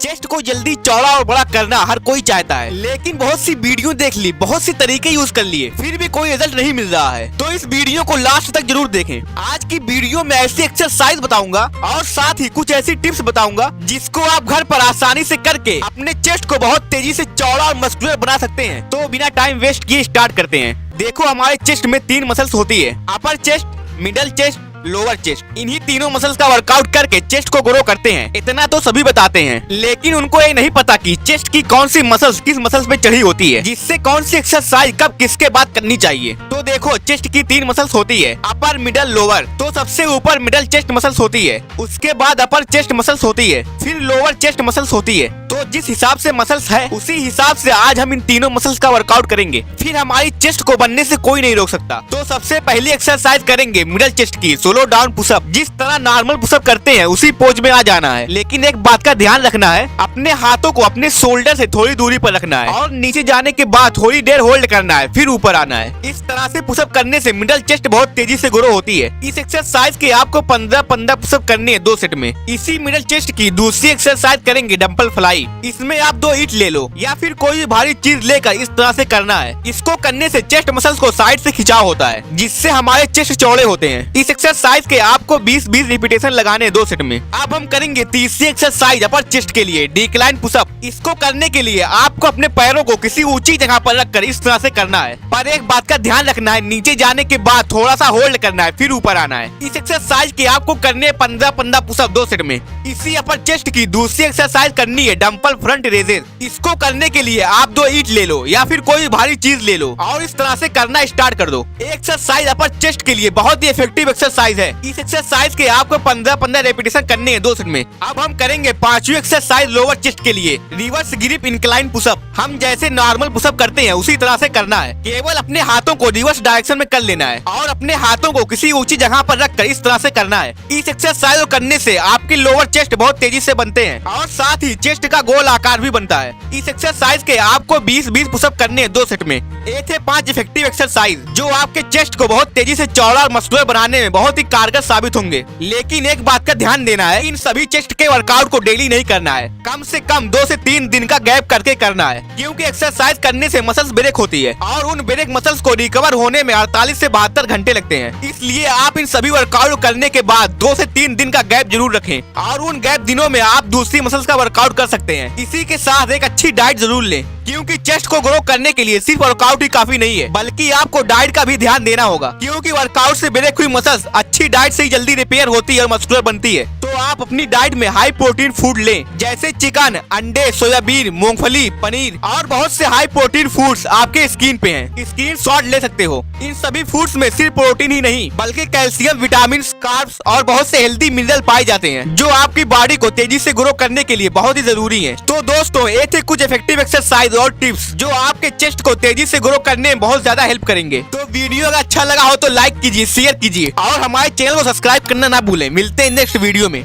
Chest को जल्दी चौड़ा और बड़ा करना हर कोई चाहता है, लेकिन बहुत सी वीडियो देख ली, बहुत सी तरीके यूज कर लिए, फिर भी कोई रिजल्ट नहीं मिल रहा है। तो इस वीडियो को लास्ट तक जरूर देखें। आज की वीडियो में ऐसी एक्सरसाइज बताऊंगा और साथ ही कुछ ऐसी टिप्स बताऊंगा जिसको आप घर पर आसानी से करके अपने चेस्ट को बहुत तेजी से चौड़ा और मस्कुलर बना सकते हैं। तो बिना टाइम वेस्ट किए स्टार्ट करते हैं। देखो, हमारे चेस्ट में 3 मसल्स होती है, अपर chest, middle chest, lower chest. इन्हीं तीनों मसल्स का वर्कआउट करके चेस्ट को ग्रो करते हैं। इतना तो सभी बताते हैं, लेकिन उनको ये नहीं पता कि चेस्ट की कौन सी मसल्स किस मसल्स पे चढ़ी होती है, जिससे कौन सी एक्सरसाइज कब किसके बाद करनी चाहिए। तो देखो, चेस्ट की 3 मसल्स होती है, अपर, मिडल, लोअर। तो सबसे ऊपर मिडल चेस्ट मसल्स होती है, उसके बाद अपर चेस्ट मसल्स होती है, फिर लोअर चेस्ट मसल्स होती है। तो जिस हिसाब से मसल्स है, उसी हिसाब से आज हम इन तीनों मसल्स का वर्कआउट करेंगे। फिर हमारी चेस्ट को बनने से कोई नहीं रोक सकता। तो सबसे पहली एक्सरसाइज करेंगे मिडल चेस्ट की, सोलो डाउन पुशअप। जिस तरह नॉर्मल पुशअप करते हैं उसी पोज में आ जाना है, लेकिन एक बात का ध्यान रखना है, अपने हाथों को अपने शोल्डर से थोड़ी दूरी पर रखना है और नीचे जाने के बाद थोड़ी देर होल्ड करना है, फिर ऊपर आना है। इस तरह से पुशअप करने से मिडल चेस्ट बहुत तेजी से ग्रो होती है। इस एक्सरसाइज के आपको 15-15 पुशअप करने हैं 2 सेट में। इसी मिडल चेस्ट की दूसरी एक्सरसाइज करेंगे डंबल फ्लाई। इसमें आप 2 ईंट ले लो या फिर कोई भी भारी चीज लेकर इस तरह से करना है। इसको करने से चेस्ट मसल्स को साइड से खिंचाव होता है, जिससे हमारे चेस्ट चौड़े होते हैं। इस एक्सरसाइज के आपको 20-20 रिपीटेशन लगाने हैं 2 सेट में। अब हम करेंगे तीसरी एक्सरसाइज अपर चेस्ट के लिए, डिक्लाइन पुशअप। इसको करने के लिए आपको अपने पैरों को किसी ऊंची जगह पर रखकर इस तरह से करना है, पर एक बात का ध्यान रखना है, नीचे जाने के बाद थोड़ा सा होल्ड करना है, फिर ऊपर आना है। इस एक्सरसाइज के आपको करने 15-15 पुशअप 2 सेट में। इसी अपर चेस्ट की दूसरी एक्सरसाइज करनी है डंबल फ्रंट रेजेस। इसको करने के लिए आप 2 ईंट ले लो या फिर कोई भारी चीज ले लो और इस तरह से करना स्टार्ट कर दो। एक्सरसाइज अपर चेस्ट के लिए बहुत ही इफेक्टिव एक्सरसाइज है। इस एक्सरसाइज के आपको 15-15 रेपिटेशन करने हैं 2 सेट में। अब हम करेंगे 5वीं एक्सरसाइज लोअर चेस्ट के लिए, रिवर्स ग्रिप इंक्लाइन पुशअप। हम जैसे नॉर्मल पुशअप करते हैं उसी तरह से करना है, केवल अपने हाथों को रिवर्स डायरेक्शन में कर लेना है और अपने हाथों को किसी ऊंची जगह पर रखकर इस तरह से करना है। इस एक्सरसाइज को करने से आपके लोअर चेस्ट बहुत तेजी से बनते हैं और साथ ही चेस्ट का गोल आकार भी बनता है। इस एक्सरसाइज के आपको 20-20 पुशअप करने हैं 2 सेट में। ये थे 5 इफेक्टिव एक्सरसाइज जो आपके चेस्ट को बहुत तेजी से चौड़ा और मस्कुलर बनाने में बहुत ही कारगर साबित होंगे। लेकिन एक बात का ध्यान देना है, इन सभी चेस्ट के वर्कआउट को डेली नहीं करना है, कम से कम 2 से 3 दिन का गैप करके करना है, क्योंकि एक्सरसाइज करने से मसल्स ब्रेक होती है और उन ब्रेक मसल्स को रिकवर होने में 48 से 72 घंटे लगते हैं। इसलिए आप इन सभी वर्कआउट करने के बाद 2 से 3 दिन का गैप जरूर रखें और उन गैप दिनों में आप दूसरी मसल्स का वर्कआउट कर सकते हैं। इसी के साथ एक अच्छी डाइट जरूर लें, क्योंकि चेस्ट को ग्रो करने के लिए सिर्फ वर्कआउट ही काफी नहीं है, बल्कि आपको डाइट का भी ध्यान देना होगा, क्योंकि वर्कआउट से ब्रेक हुई मसल्स अच्छी डाइट से ही जल्दी रिपेयर होती है और मस्कुलर बनती है। तो आप अपनी डाइट में हाई प्रोटीन फूड लें, जैसे चिकन, अंडे, सोयाबीन, मूंगफली, पनीर और बहुत से हाई प्रोटीन फूड्स आपके स्क्रीन पे हैं। स्क्रीन शॉट ले सकते हो। इन सभी फूड्स में सिर्फ प्रोटीन ही नहीं, बल्कि कैल्शियम, विटामिन, कार्ब्स और बहुत से हेल्दी मिनरल पाए जाते हैं, जो आपकी बॉडी को तेजी से ग्रो करने के लिए बहुत ही जरूरी है। तो दोस्तों, ये थे कुछ इफेक्टिव एक्सरसाइज और टिप्स जो आपके चेस्ट को तेजी से ग्रो करने में बहुत ज्यादा हेल्प करेंगे। तो वीडियो अगर अच्छा लगा हो तो लाइक कीजिए, शेयर कीजिए और हमारे चैनल को सब्सक्राइब करना ना भूलें। मिलते हैं नेक्स्ट वीडियो में।